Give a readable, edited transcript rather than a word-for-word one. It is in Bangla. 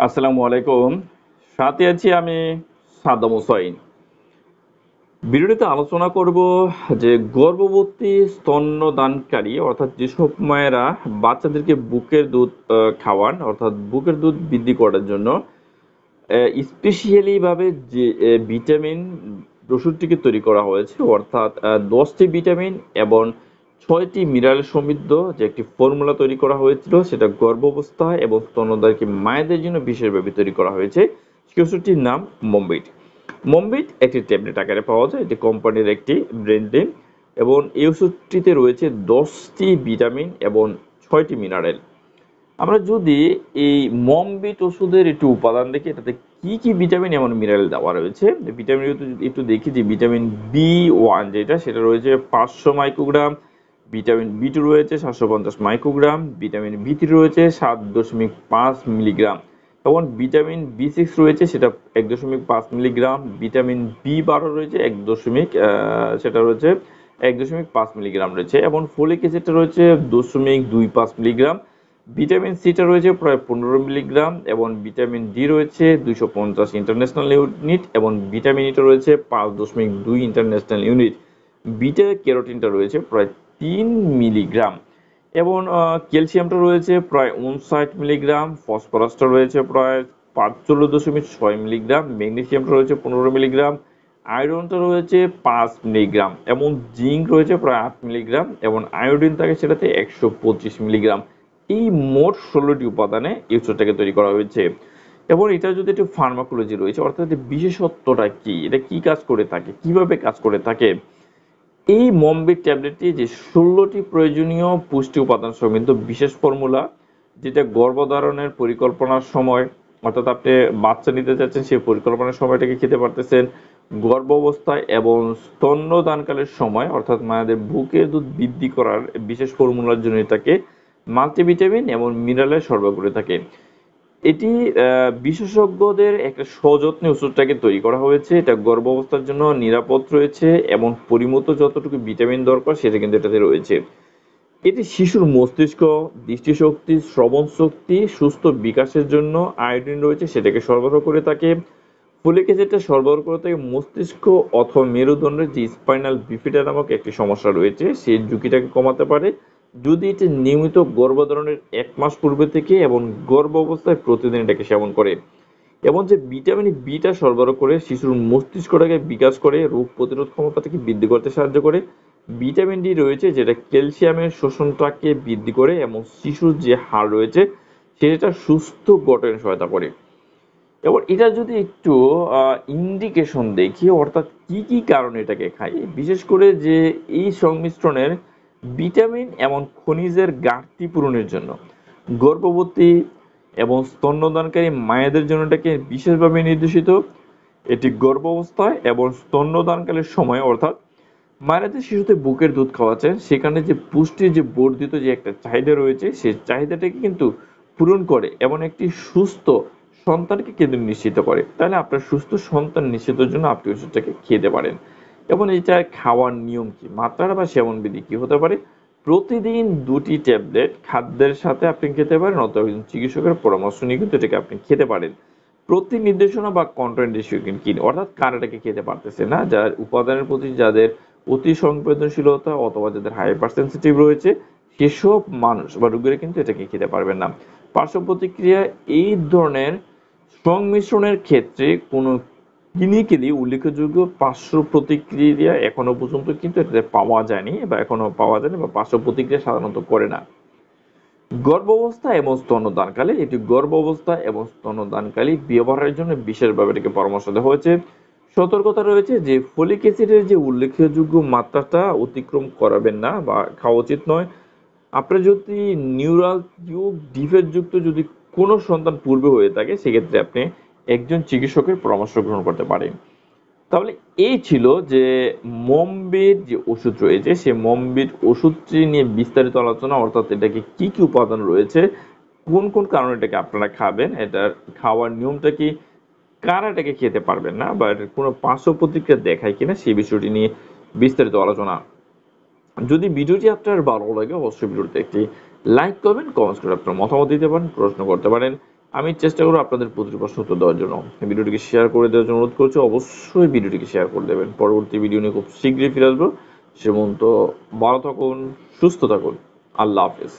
আসসালামু আলাইকুম। সাথে আছি আমি সাদ্দাম হোসাইন। ভিডিওটিতে আলোচনা করব যে গর্ভবতী স্তন্যদানকারী অর্থাৎ যেসব মায়েরা বাচ্চাদেরকে বুকের দুধ খাওয়ান অর্থাৎ বুকের দুধ বৃদ্ধি করার জন্য স্পেশালি ভাবে যে ভিটামিন ওষুধটিকে তৈরি করা হয়েছে অর্থাৎ 10টি ভিটামিন এবং 6টি মিনারেল সমৃদ্ধ যে একটি ফর্মুলা তৈরি করা হয়েছিল সেটা গর্ভাবস্থায় এবং স্তন্যদানকারী মায়েদের জন্য বিশেষভাবে তৈরি করা হয়েছে। সেই ওষুধটির নাম মমবিট। মমবিট একটি ট্যাবলেট আকারে পাওয়া যায়, এটি কোম্পানির একটি ব্র্যান্ড নেম এবং এই ওষুধটিতে রয়েছে 10টি ভিটামিন এবং 6টি মিনারেল। আমরা যদি এই মমবিট ওষুধের একটু উপাদান দেখি, এটাতে কি কি ভিটামিন এবং মিনারেল দেওয়া রয়েছে। ভিটামিন একটু দেখি যে ভিটামিন বি 1 যেটা সেটা রয়েছে 500 মাইক্রোগ্রাম, ভিটামিন বি 2 রয়েছে 750 মাইক্রোগ্রাম, ভিটামিন বি 3 রয়েছে 7.5 মিলিগ্রাম এবং ভিটামিন বি 6 রয়েছে সেটা 1.5 মিলিগ্রাম, ভিটামিন বি 12 রয়েছে সেটা রয়েছে 1.5 মিলিগ্রাম রয়েছে এবং ফলিক অ্যাসিডটা রয়েছে 2.25 মিলিগ্রাম, ভিটামিন সিটা রয়েছে প্রায় 15 মিলিগ্রাম এবং ভিটামিন ডি রয়েছে 250 ইন্টারন্যাশনাল ইউনিট এবং ভিটামিন ইটা রয়েছে 5.2 ইন্টারন্যাশনাল ইউনিট। বিটা ক্যারোটিনটা রয়েছে প্রায় 3 মিলিগ্রাম এবং ক্যালসিয়ামটা রয়েছে প্রায় 59 মিলিগ্রাম, ফসফরাসটা রয়েছে প্রায় 45.6 মিলিগ্রাম, ম্যাগনেসিয়ামটা রয়েছে 15 মিলিগ্রাম, আয়রনটা রয়েছে 5 মিলিগ্রাম এবং জিঙ্ক রয়েছে প্রায় 8 মিলিগ্রাম এবং আয়োডিন থাকে সেটাতে 125 মিলিগ্রাম। এই মোট 16টি উপাদানে এই ওষুধটাকে তৈরি করা হয়েছে এবং এটা যদি একটু ফার্মাকোলজি রয়েছে অর্থাৎ বিশেষত্বটা কি, এটা কি কাজ করে থাকে, কিভাবে কাজ করে থাকে। এই মমবিট ট্যাবলেটটি যে 16টি প্রয়োজনীয় পুষ্টি উপাদান সমৃদ্ধ বিশেষ ফর্মুলা, যেটা গর্ভধারণের পরিকল্পনার সময় অর্থাৎ আপনি বাচ্চা নিতে চাচ্ছেন সেই পরিকল্পনার সময়টাকে খেতে পারতেছেন, গর্ভাবস্থায় এবং স্তন্যদানকালের সময় অর্থাৎ মায়েদের বুকের দুধ বৃদ্ধি করার বিশেষ ফর্মুলার জন্য এটাকে মাল্টিভিটামিন এবং মিনারেল সরবরাহ করে থাকে। এটি বিশেষজ্ঞদের একটা সযত্নে ওষুধটাকে তৈরি করা হয়েছে। এটা গর্ভাবস্থার জন্য নিরাপদ রয়েছে এবং পরিমিত যতটুকু ভিটামিন দরকার সেটা কিন্তু এটাতে রয়েছে। এটি শিশুর মস্তিষ্ক, দৃষ্টিশক্তি, শ্রবণ শক্তি, সুস্থ বিকাশের জন্য আয়োডিন রয়েছে সেটাকে সরবরাহ করে থাকে। ফলিক অ্যাসিডটা সরবরাহ করে থাকে মস্তিষ্ক অথবা মেরুদণ্ডের যে স্পাইনাল বিফিডা নামক একটি সমস্যা রয়েছে সেই ঝুঁকিটাকে কমাতে পারে যদি এটি নিয়মিত গর্ভধারণের 1 মাস পূর্বে থেকে এবং গর্ভ অবস্থায় প্রতিদিন এটাকে সেবন করে এবং যে ভিটামিন বিটা সরবরাহ করে শিশুর মস্তিষ্কটাকে বিকাশ করে, রোগ প্রতিরোধ ক্ষমতাটাকে বৃদ্ধি করতে সাহায্য করে। ভিটামিন ডি রয়েছে যেটা ক্যালসিয়ামের শোষণটাকে বৃদ্ধি করে এবং শিশুর যে হাড় রয়েছে সেটা সুস্থ গঠনে সহায়তা করে। এবার এটা যদি একটু ইন্ডিকেশন দেখি অর্থাৎ কি কি কারণে এটাকে খাই, বিশেষ করে যে এই সংমিশ্রণের ভিটামিন এবং খনিজের ঘাটতি পূরণের জন্য গর্ভবতী এবং স্তন্যদানকারী মায়েদের জন্য এটাকে বিশেষভাবে নির্দেশিত। এটি গর্ভাবস্থায় এবং স্তন্যদানকালের সময় অর্থাৎ মায়েরা যে শিশুতে বুকের দুধ খাওয়াচ্ছেন সেখানে যে পুষ্টির যে বর্ধিত যে একটা চাহিদা রয়েছে সেই চাহিদাটাকে কিন্তু পূরণ করে এবং একটি সুস্থ সন্তানকে কিন্তু নিশ্চিত করে। তাহলে আপনার সুস্থ সন্তান নিশ্চিতের জন্য আপনি ওষুধটাকে খেতে পারেন। এবং এটা খাওয়ার নিয়ম কি, মাত্রা বা সেবন বিধি কি হতে পারে। প্রতিদিন 2টি ট্যাবলেট খাদ্যের সাথে আপনি খেতে পারেন অথবা একজন চিকিৎসকের পরামর্শ নিয়ে কিন্তু এটাকে আপনি খেতে পারেন। প্রতি নির্দেশনা বা কন্ট্রাইন্ডিকেশন কি অর্থাৎ কারা এটাকে খেতে পারতেছে না, যার উপাদানের প্রতি যাদের অতি সংবেদনশীলতা অথবা যাদের হাইপার সেন্সিটিভ রয়েছে সেসব মানুষ বা রোগীরা কিন্তু এটাকে খেতে পারবেন না। পার্শ্ব প্রতিক্রিয়া এই ধরনের সংমিশ্রণের ক্ষেত্রে কোনো ক্লিনিক্যালি উল্লেখযোগ্য পার্শ্ব প্রতিক্রিয়া এখনো পর্যন্ত কিন্তু এটাতে পাওয়া যায়নি বা এখনো পাওয়া যায়নি বা পার্শ্ব প্রতিক্রিয়া সাধারণত করে না। গর্ভাবস্থা এবং স্তন্যদানকালে এটি গর্ভাবস্থা এবং স্তন্যদানকালী ব্যবহারের জন্য বিশেষভাবে এটাকে পরামর্শ দেওয়া হয়েছে। সতর্কতা রয়েছে যে ফলিক অ্যাসিডের যে উল্লেখযোগ্য মাত্রাটা অতিক্রম করাবেন না বা খাওয়া উচিত নয়। আপনার যদি নিউরাল টিউব ডিফেক্ট যুক্ত যদি কোনো সন্তান পূর্বে হয়ে থাকে সেক্ষেত্রে আপনি একজন চিকিৎসকের পরামর্শ গ্রহণ করতে পারেন। তাহলে এই ছিল যে মমবিট যে ওষুধ রয়েছে সেই মমবিট ওষুধটি নিয়ে বিস্তারিত আলোচনা অর্থাৎ এটাকে কি কি উপাদান রয়েছে, কোন কোন কারণে এটাকে আপনারা খাবেন, এটার খাওয়ার নিয়মটা কি, কারা এটাকে খেতে পারবেন না বা এটার কোনো পার্শ্ব প্রতিক্রিয়া দেখায় কিনা সেই বিষয়টি নিয়ে বিস্তারিত আলোচনা। যদি ভিডিওটি আপনার ভালো লাগে অবশ্যই ভিডিওতে একটি লাইক করবেন, কমেন্টস করে আপনার মতামত দিতে পারেন, প্রশ্ন করতে পারেন। আমি চেষ্টা করবো আপনাদের প্রতিটি প্রশ্ন উত্তর দেওয়ার জন্য। ভিডিওটিকে শেয়ার করে দেওয়ার জন্য অনুরোধ করছি, অবশ্যই ভিডিওটিকে শেয়ার করে দেবেন। পরবর্তী ভিডিও নিয়ে খুব শীঘ্রই ফিরে আসবো। সে পর্যন্ত ভালো থাকুন, সুস্থ থাকুন, আল্লাহ হাফেজ।